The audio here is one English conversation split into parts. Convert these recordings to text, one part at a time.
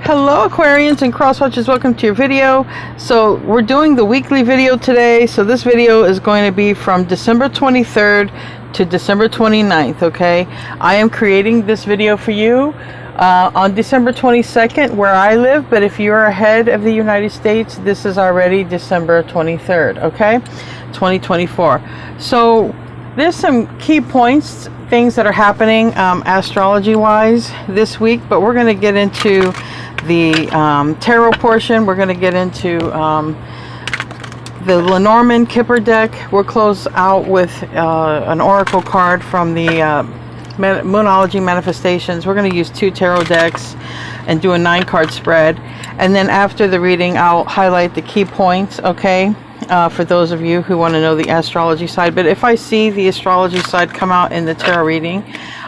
Hello Aquarians and Crosswatchers, welcome to your video. So we're doing the weekly video today. So this video is going to be from December 23rd to December 29th, okay? I am creating this video for you on December 22nd where I live, but if you're ahead of the United States, this is already December 23rd, okay? 2024. So there's some key points, things that are happening astrology wise this week, but we're going to get into the tarot portion. We're going to get into the Lenormand Kipper deck. We'll close out with an oracle card from the Moonology Manifestations. We're going to use 2 tarot decks and do a 9-card spread, and then after the reading I'll highlight the key points, okay, for those of you who want to know the astrology side. But if I see the astrology side come out in the tarot reading,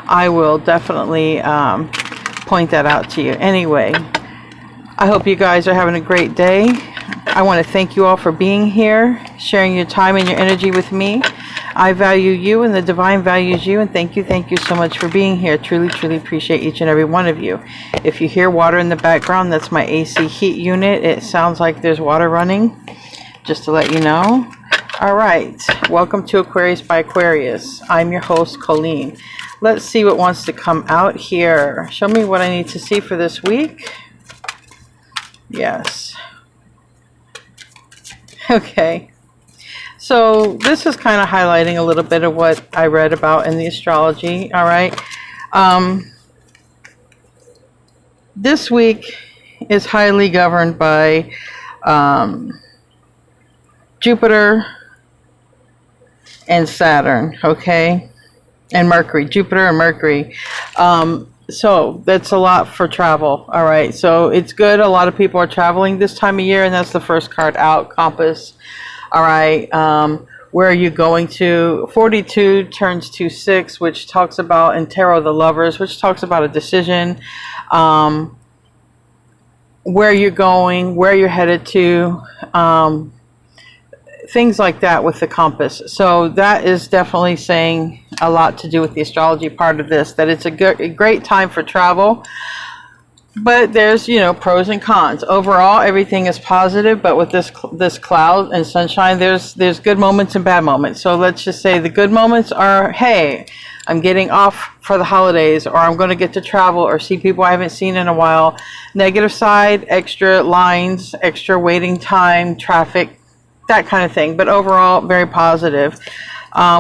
I will definitely point that out to you. Anyway, I hope you guys are having a great day. I want to thank you all for being here, sharing your time and your energy with me. I value you and the divine values you, and thank you so much for being here. Truly appreciate each and every one of you. If you hear water in the background, that's my AC heat unit. It sounds like there's water running, just to let you know. All right, welcome to Aquarius by Aquarius. I'm your host, Colleen. Let's see what wants to come out here. Show me what I need to see for this week. Yes. Okay. So this is kind of highlighting a little bit of what I read about in the astrology. All right. This week is highly governed by Jupiter and Saturn, okay, and Mercury. Jupiter and Mercury. So that's a lot for travel. All right, so it's good. A lot of people are traveling this time of year, and that's the first card out, Compass. All right, where are you going to? 42 turns to 6, which talks about, in tarot, the Lovers, which talks about a decision, where you're going, where you're headed to, things like that with the compass. So that is definitely saying a lot to do with the astrology part of this, that it's a great time for travel. But there's, you know, pros and cons. Overall, everything is positive, but with this cloud and sunshine, there's good moments and bad moments. So let's just say the good moments are, hey, I'm getting off for the holidays, or I'm going to get to travel or see people I haven't seen in a while. Negative side, extra lines, extra waiting time, traffic, that kind of thing. But overall, very positive.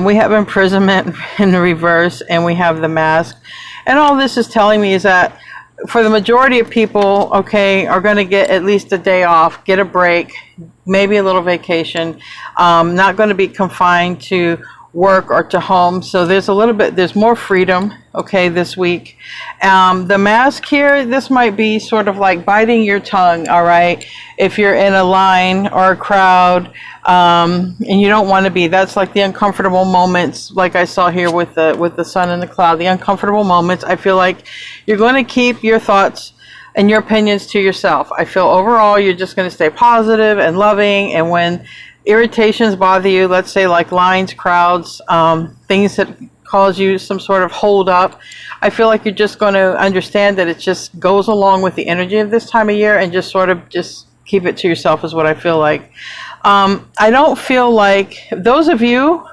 We have imprisonment in the reverse, and we have the mask. And all this is telling me is that for the majority of people, okay, are going to get at least a day off, get a break, maybe a little vacation, not going to be confined to work or to home. So there's more freedom, okay, this week. The mask here, this might be sort of like biting your tongue, all right, if you're in a line or a crowd, and you don't want to be. That's like the uncomfortable moments, like I saw here with the sun and the cloud, the uncomfortable moments. I feel like you're going to keep your thoughts and your opinions to yourself. I feel overall you're just going to stay positive and loving, and when irritations bother you, let's say like lines, crowds, things that cause you some sort of hold up, I feel like you're just going to understand that it just goes along with the energy of this time of year, and just sort of just keep it to yourself is what I feel like. I don't feel like those of you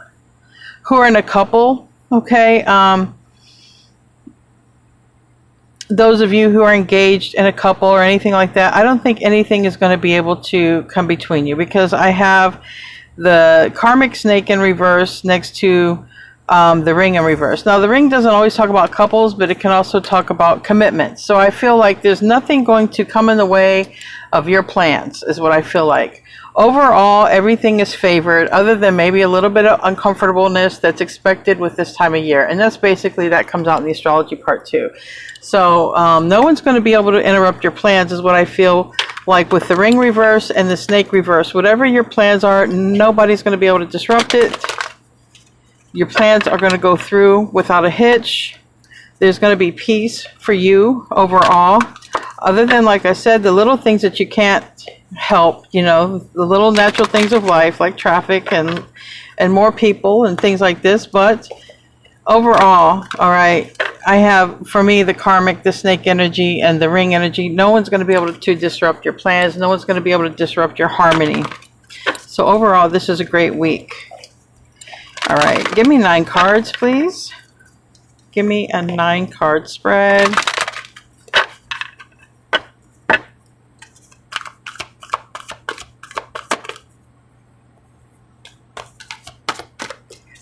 who are in a couple, okay, those of you who are engaged in a couple or anything like that, I don't think anything is going to be able to come between you, because I have the karmic snake in reverse next to the ring in reverse. Now, the ring doesn't always talk about couples, but it can also talk about commitments. So I feel like there's nothing going to come in the way of your plans, is what I feel like. Overall, everything is favored, other than maybe a little bit of uncomfortableness that's expected with this time of year. And that's basically, that comes out in the astrology part too. So no one's going to be able to interrupt your plans, is what I feel like with the ring reverse and the snake reverse. Whatever your plans are, nobody's going to be able to disrupt it. Your plans are going to go through without a hitch. There's going to be peace for you overall. Other than, like I said, the little things that you can't help, you know, the little natural things of life, like traffic and more people and things like this. But overall, all right, I have, for me, the karmic, the snake energy, and the ring energy. No one's going to be able to disrupt your plans. No one's going to be able to disrupt your harmony. So overall, this is a great week. All right, give me 9 cards, please. Give me a 9-card spread.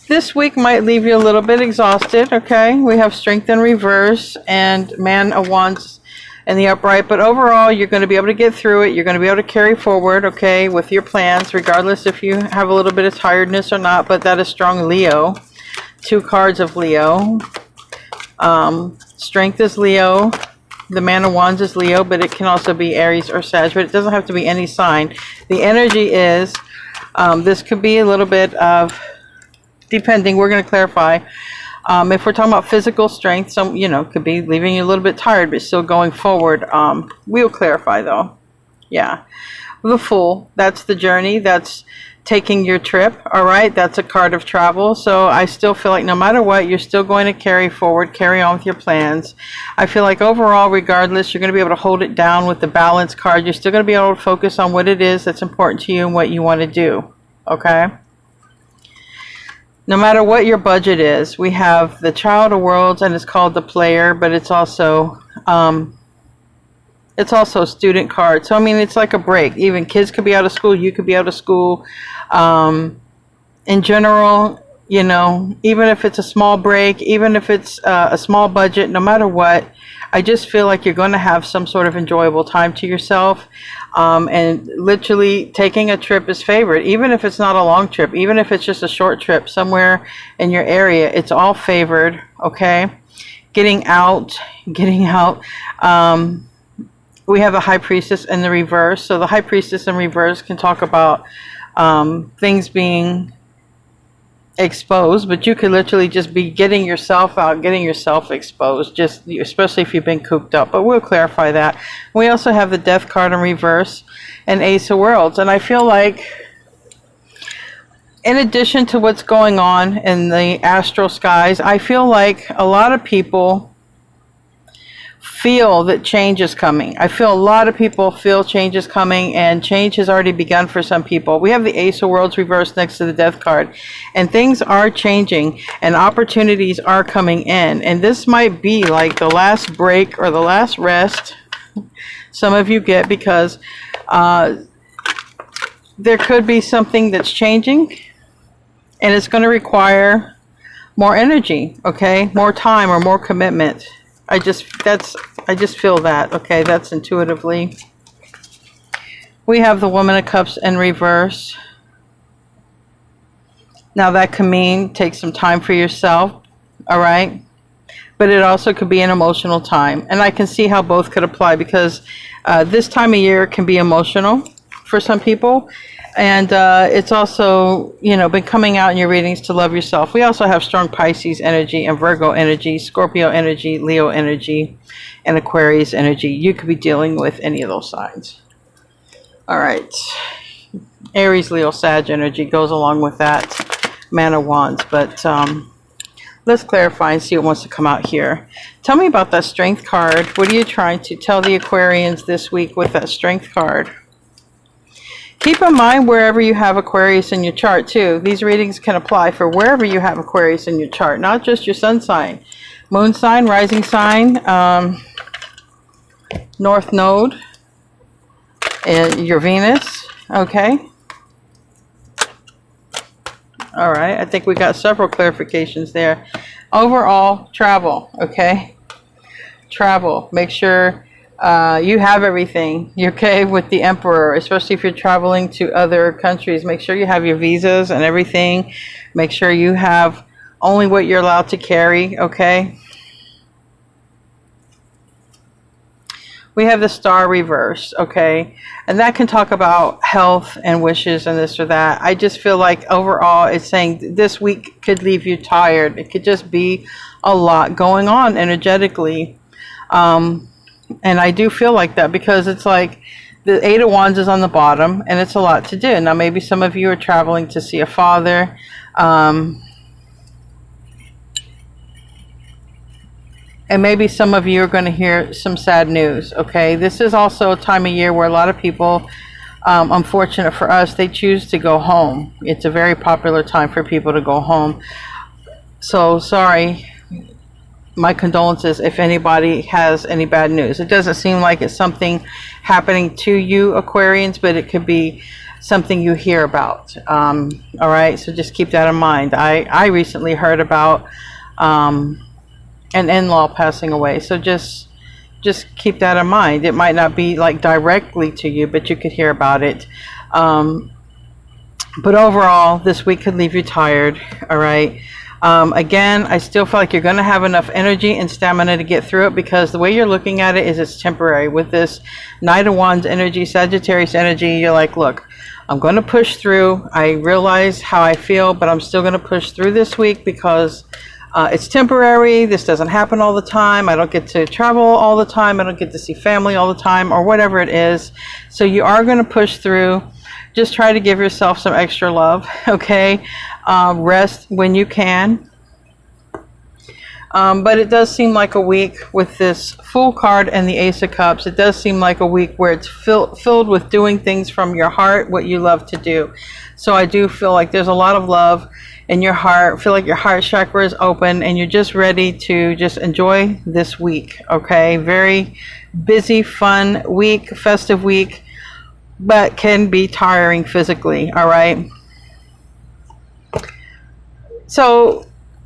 This week might leave you a little bit exhausted, okay? We have Strength in reverse and Man of Wands in the upright. But overall, you're going to be able to get through it. You're going to be able to carry forward, okay, with your plans, regardless if you have a little bit of tiredness or not. But that is strong Leo. 2 cards of Leo. Strength is Leo. The Man of Wands is Leo, but it can also be Aries or Sag. But it doesn't have to be any sign. The energy is, this could be a little bit of... depending, we're going to clarify. If we're talking about physical strength, some, could be leaving you a little bit tired, but still going forward. We'll clarify though. Yeah. The Fool, that's the journey. That's taking your trip. All right. That's a card of travel. So I still feel like no matter what, you're still going to carry forward, carry on with your plans. I feel like overall, regardless, you're going to be able to hold it down with the Balance card. You're still going to be able to focus on what it is that's important to you and what you want to do. Okay. No matter what your budget is, we have the Child of Worlds, and it's called the Player, but it's also a student card. So I mean, it's like a break. Even kids could be out of school. You could be out of school. In general, even if it's a small break, even if it's a small budget, no matter what, I just feel like you're going to have some sort of enjoyable time to yourself. And literally taking a trip is favored, even if it's not a long trip, even if it's just a short trip somewhere in your area, it's all favored. Okay. Getting out. We have the High Priestess in the reverse. So the High Priestess in reverse can talk about things being exposed, but you could literally just be getting yourself out, getting yourself exposed, just especially if you've been cooped up. But we'll clarify that. We also have the Death card in reverse and Ace of Worlds, and I feel like in addition to what's going on in the astral skies, I feel like a lot of people feel that change is coming. I feel a lot of people feel change is coming, and change has already begun for some people. We have the Ace of Worlds reversed next to the Death card, and things are changing and opportunities are coming in, and this might be like the last break or the last rest some of you get, because there could be something that's changing and it's going to require more energy, okay, more time or more commitment. I just feel that, okay, that's intuitively. We have the Woman of Cups in reverse. Now that can mean take some time for yourself, all right? But it also could be an emotional time. And I can see how both could apply, because this time of year can be emotional for some people. And it's also, been coming out in your readings to love yourself. We also have strong Pisces energy and Virgo energy, Scorpio energy, Leo energy, and Aquarius energy. You could be dealing with any of those signs. All right. Aries, Leo, Sag energy goes along with that. Man of Wands. But let's clarify and see what wants to come out here. Tell me about that Strength card. What are you trying to tell the Aquarians this week with that Strength card? Keep in mind wherever you have Aquarius in your chart too. These readings can apply for wherever you have Aquarius in your chart, not just your sun sign. Moon sign, rising sign, North Node, and your Venus. Okay. All right. I think we got several clarifications there. Overall, travel. Okay. Travel. Make sure you have everything. You're okay with the Emperor, especially if you're traveling to other countries. Make sure you have your visas and everything. Make sure you have only what you're allowed to carry, okay? We have the Star reverse, okay? And that can talk about health and wishes and this or that. I just feel like overall it's saying this week could leave you tired. It could just be a lot going on energetically. And I do feel like that, because it's like the Eight of Wands is on the bottom and it's a lot to do. Now, maybe some of you are traveling to see a father. And maybe some of you are going to hear some sad news, okay? This is also a time of year where a lot of people, unfortunate for us, they choose to go home. It's a very popular time for people to go home. So sorry, my condolences if anybody has any bad news. It doesn't seem like it's something happening to you, Aquarians, but it could be something you hear about. All right, so just keep that in mind. I recently heard about an in-law passing away, so just keep that in mind. It might not be like directly to you, but you could hear about it. But overall, this week could leave you tired. All right. Again, I still feel like you're going to have enough energy and stamina to get through it, because the way you're looking at it is it's temporary. With this Knight of Wands energy, Sagittarius energy, you're like, look, I'm going to push through. I realize how I feel, but I'm still going to push through this week because it's temporary. This doesn't happen all the time. I don't get to travel all the time. I don't get to see family all the time, or whatever it is. So you are going to push through. Just try to give yourself some extra love, okay? Rest when you can. But it does seem like a week with this Fool card and the Ace of Cups. It does seem like a week where it's filled with doing things from your heart, what you love to do. So I do feel like there's a lot of love in your heart. Feel like your heart chakra is open and you're just ready to just enjoy this week, okay? Very busy, fun week, festive week, but can be tiring physically, all right? So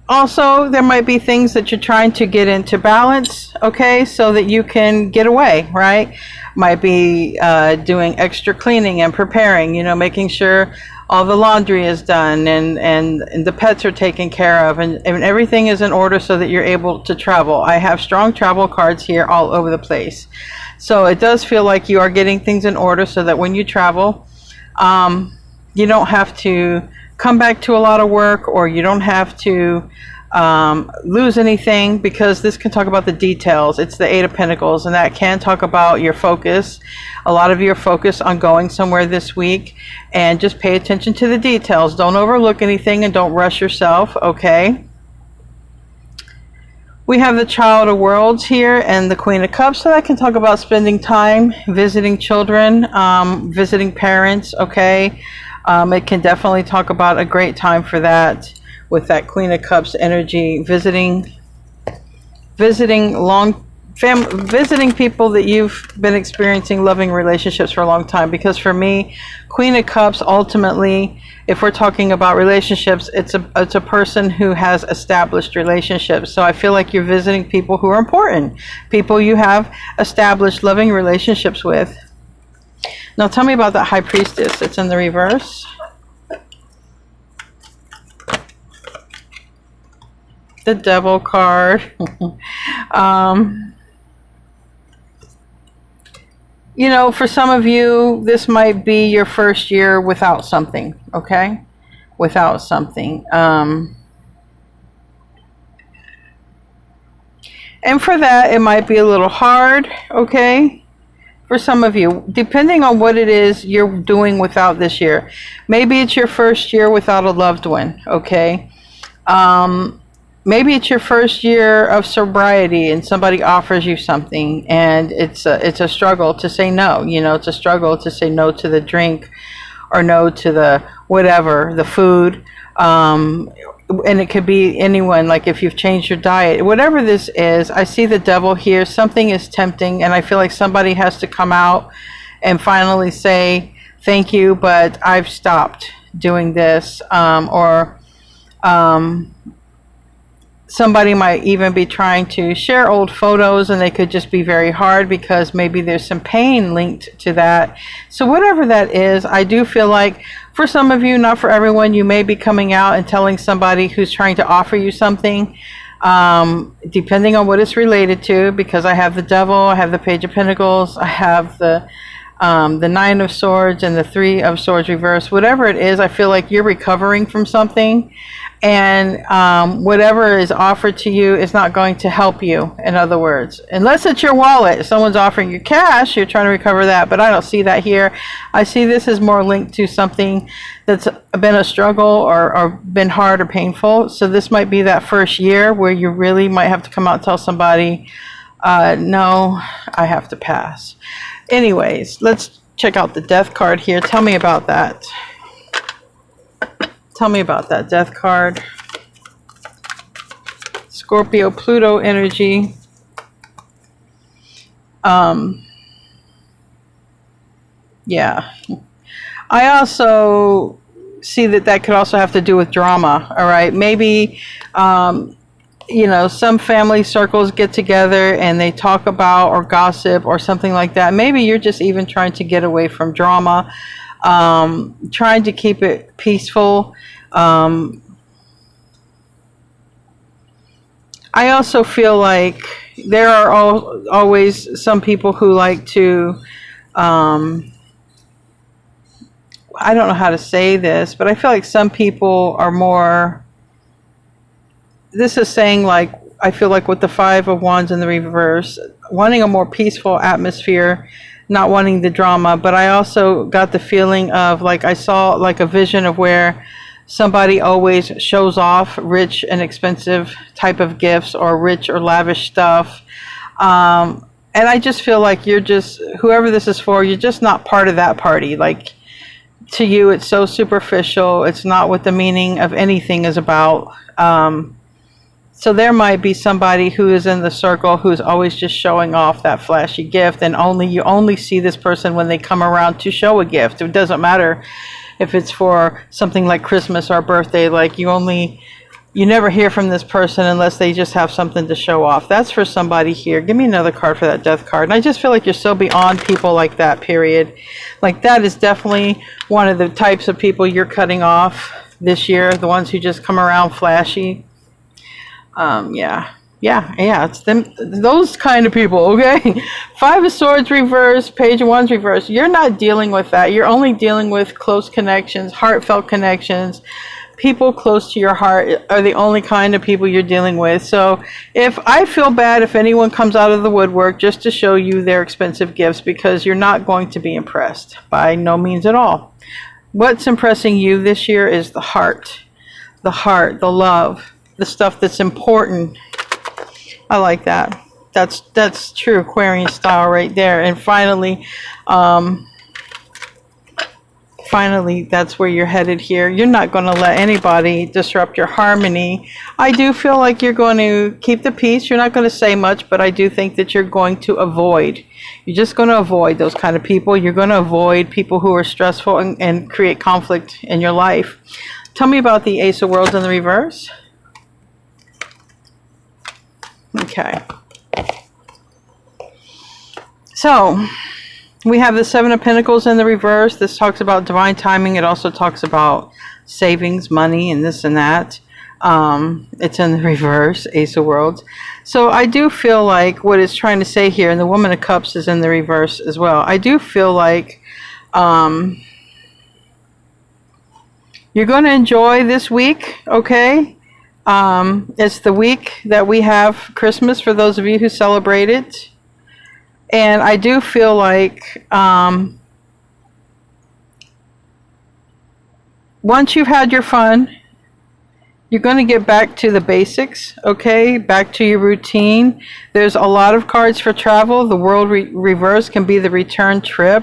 also, there might be things that you're trying to get into balance, okay, so that you can get away, right? Might be doing extra cleaning and preparing, you know, making sure all the laundry is done and the pets are taken care of, and everything is in order so that you're able to travel. I have strong travel cards here all over the place. So it does feel like you are getting things in order so that when you travel, you don't have to come back to a lot of work, or you don't have to lose anything, because this can talk about the details. It's the Eight of Pentacles, and that can talk about your focus. A lot of you are focused on going somewhere this week, and just pay attention to the details. Don't overlook anything and don't rush yourself, okay? We have the Child of Worlds here and the Queen of Cups, so that can talk about spending time, visiting children, visiting parents, okay? It can definitely talk about a great time for that with that Queen of Cups energy, visiting people that you've been experiencing loving relationships for a long time. Because for me, Queen of Cups, ultimately, if we're talking about relationships, it's a person who has established relationships. So I feel like you're visiting people who are important, people you have established loving relationships with. Now tell me about that High Priestess. It's in the reverse. The Devil card. You know, for some of you, this might be your first year without something, okay? Without something. And for that, it might be a little hard, okay? For some of you, depending on what it is you're doing without this year. Maybe it's your first year without a loved one, okay? Maybe it's your first year of sobriety and somebody offers you something, and it's a struggle to say no. You know, it's a struggle to say no to the drink, or no to the whatever, the food. And it could be anyone, like if you've changed your diet, whatever this is. I see the Devil here. Something is tempting, and I feel like somebody has to come out and finally say, thank you, but I've stopped doing this. Somebody might even be trying to share old photos, and they could just be very hard because maybe there's some pain linked to that. So whatever that is, I do feel like for some of you, not for everyone, you may be coming out and telling somebody who's trying to offer you something, depending on what it's related to, because I have the Devil, I have the Page of Pentacles, I have the the Nine of Swords and the Three of Swords reverse. Whatever it is, I feel like you're recovering from something, and whatever is offered to you is not going to help you, in other words. Unless it's your wallet. If someone's offering you cash, you're trying to recover that, but I don't see that here. I see this as more linked to something that's been a struggle or been hard or painful. So this might be that first year where you really might have to come out and tell somebody, no, I have to pass. Anyways, let's check out the Death card here. Tell me about that. Tell me about that Death card. Scorpio, Pluto energy. Yeah. I also see that could also have to do with drama. All right. Maybe, you know, some family circles get together and they talk about or gossip or something like that. Maybe you're just even trying to get away from drama, trying to keep it peaceful. I also feel like there are always some people who like to, I don't know how to say this, but I feel like some people are more, this is saying like, I feel like with the Five of Wands in the reverse, wanting a more peaceful atmosphere, not wanting the drama, but I also got the feeling of like, I saw like a vision of where somebody always shows off rich and expensive type of gifts or rich or lavish stuff. And I just feel like you're just, whoever this is for, you're just not part of that party. Like, to you, it's so superficial. It's not what the meaning of anything is about. So there might be somebody who is in the circle who's always just showing off that flashy gift, and you only see this person when they come around to show a gift. It doesn't matter if it's for something like Christmas or birthday. Like you never hear from this person unless they just have something to show off. That's for somebody here. Give me another card for that Death card. And I just feel like you're so beyond people like that, period. Like that is definitely one of the types of people you're cutting off this year. The ones who just come around flashy. Yeah, it's them, those kind of people, okay? Five of Swords reverse, Page of Wands reverse. You're not dealing with that. You're only dealing with close connections, heartfelt connections. People close to your heart are the only kind of people you're dealing with. So if I feel bad if anyone comes out of the woodwork just to show you their expensive gifts, because you're not going to be impressed by no means at all. What's impressing you this year is the heart, the love, the stuff that's important. I like that. That's true Aquarian style right there. And finally, that's where you're headed here. You're not going to let anybody disrupt your harmony. I do feel like you're going to keep the peace. You're not going to say much, but I do think that you're going to avoid. You're just going to avoid those kind of people. You're going to avoid people who are stressful and create conflict in your life. Tell me about the Ace of Worlds in the reverse. Okay. So we have the Seven of Pentacles in the reverse. This talks about divine timing. It also talks about savings, money, and this and that. It's in the reverse, Ace of Worlds. So I do feel like what it's trying to say here, and the Woman of Cups is in the reverse as well. I do feel like you're going to enjoy this week, okay? It's the week that we have Christmas for those of you who celebrate it. And I do feel like once you've had your fun, you're going to get back to the basics, okay? Back to your routine. There's a lot of cards for travel. The World reverse can be the return trip.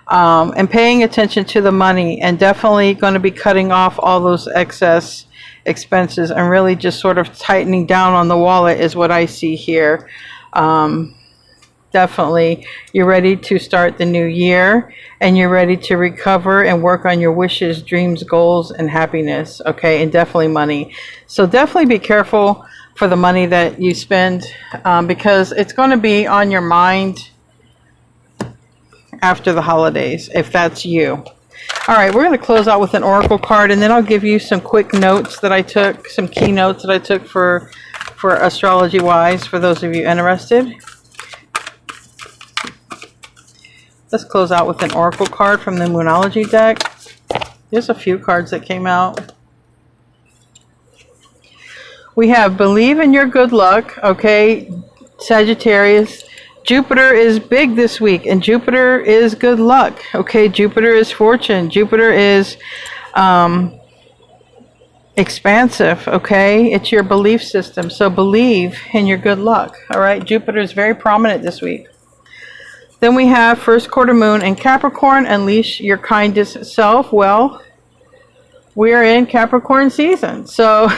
And paying attention to the money, and definitely going to be cutting off all those excess expenses and really just sort of tightening down on the wallet is what I see here. Definitely you're ready to start the new year, and you're ready to recover and work on your wishes, dreams, goals, and happiness, okay? And definitely money. So definitely be careful for the money that you spend, because it's going to be on your mind after the holidays, if that's you. All right, we're going to close out with an oracle card, and then I'll give you some quick notes that I took, some key notes that I took for astrology wise, for those of you interested. Let's close out with an oracle card from the Moonology deck. There's a few cards that came out. We have believe in your good luck, okay, Sagittarius. Jupiter is big this week, and Jupiter is good luck, okay? Jupiter is fortune. Jupiter is expansive, okay? It's your belief system, so believe in your good luck, all right? Jupiter is very prominent this week. Then we have first quarter moon in Capricorn, unleash your kindest self. Well, we are in Capricorn season, so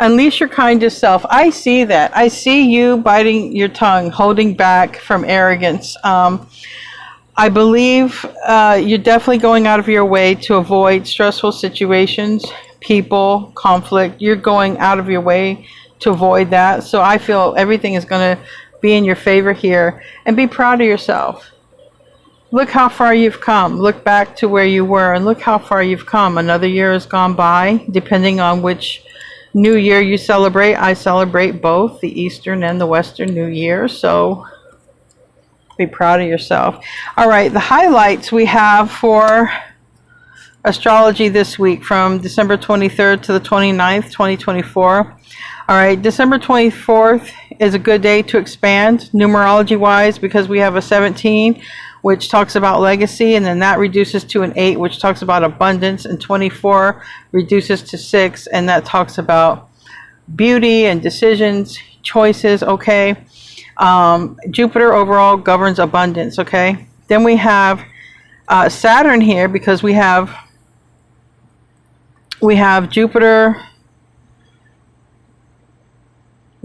unleash your kindest self. I see that. I see you biting your tongue, holding back from arrogance. I believe you're definitely going out of your way to avoid stressful situations, people, conflict. You're going out of your way to avoid that. So I feel everything is going to be in your favor here, and be proud of yourself. Look how far you've come. Look back to where you were and look how far you've come. Another year has gone by, depending on which new year you celebrate. I celebrate both the Eastern and the Western New Year, so be proud of yourself. All right, the highlights we have for astrology this week from December 23rd to the 29th, 2024. All right, December 24th is a good day to expand numerology-wise because we have a 17, which talks about legacy, and then that reduces to an 8, which talks about abundance, and 24 reduces to 6, and that talks about beauty and decisions, choices, okay? Jupiter overall governs abundance, okay? Then we have Saturn here because we have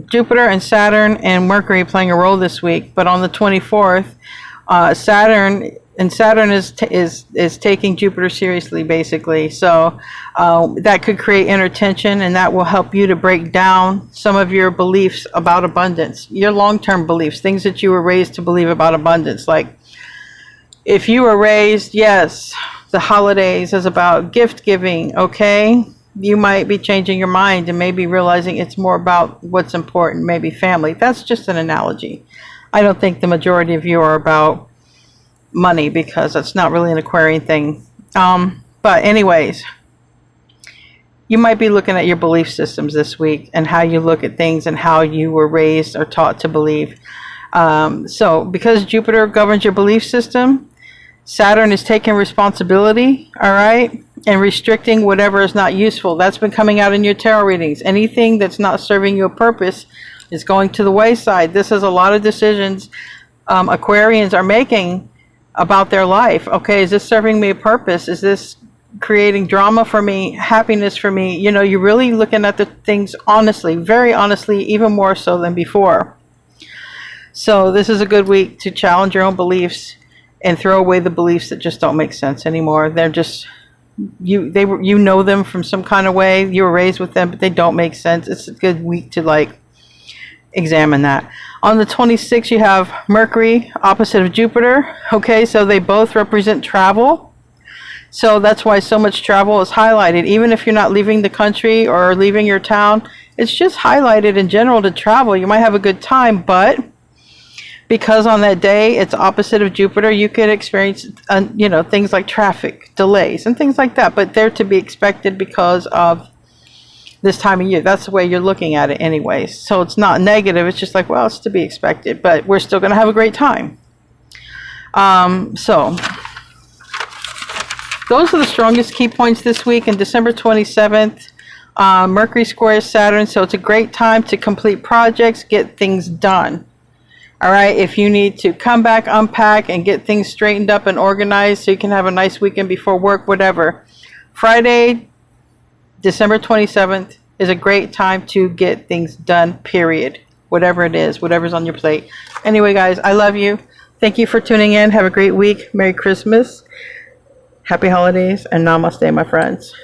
Jupiter and Saturn and Mercury playing a role this week. But on the 24th, Saturn is taking Jupiter seriously, basically. So that could create inner tension, and that will help you to break down some of your beliefs about abundance, your long-term beliefs, things that you were raised to believe about abundance. Like if you were raised, yes, the holidays is about gift giving, okay? You might be changing your mind and maybe realizing it's more about what's important, maybe family. That's just an analogy. I don't think the majority of you are about money because that's not really an Aquarian thing. But anyways, you might be looking at your belief systems this week and how you look at things and how you were raised or taught to believe. So because Jupiter governs your belief system, Saturn is taking responsibility, all right, and restricting whatever is not useful. That's been coming out in your tarot readings. Anything that's not serving you a purpose is going to the wayside. This is a lot of decisions Aquarians are making about their life. Okay, is this serving me a purpose? Is this creating drama for me, happiness for me? You know, you're really looking at the things honestly, very honestly, even more so than before. So this is a good week to challenge your own beliefs and throw away the beliefs that just don't make sense anymore. They're just, you know them from some kind of way. You were raised with them, but they don't make sense. It's a good week to like examine that. On the 26th, you have Mercury opposite of Jupiter. Okay, so they both represent travel. So that's why so much travel is highlighted. Even if you're not leaving the country or leaving your town, it's just highlighted in general to travel. You might have a good time, but because on that day it's opposite of Jupiter, you could experience things like traffic delays and things like that, but they're to be expected because of this time of year. That's the way you're looking at it anyways. So it's not negative, it's just like, well, it's to be expected, but we're still going to have a great time. So those are the strongest key points this week. And December 27th, Mercury squares Saturn, so it's a great time to complete projects, get things done. All right, if you need to come back, unpack, and get things straightened up and organized so you can have a nice weekend before work, whatever. Friday, December 27th is a great time to get things done, period. Whatever it is, whatever's on your plate. Anyway, guys, I love you. Thank you for tuning in. Have a great week. Merry Christmas. Happy holidays, and namaste, my friends.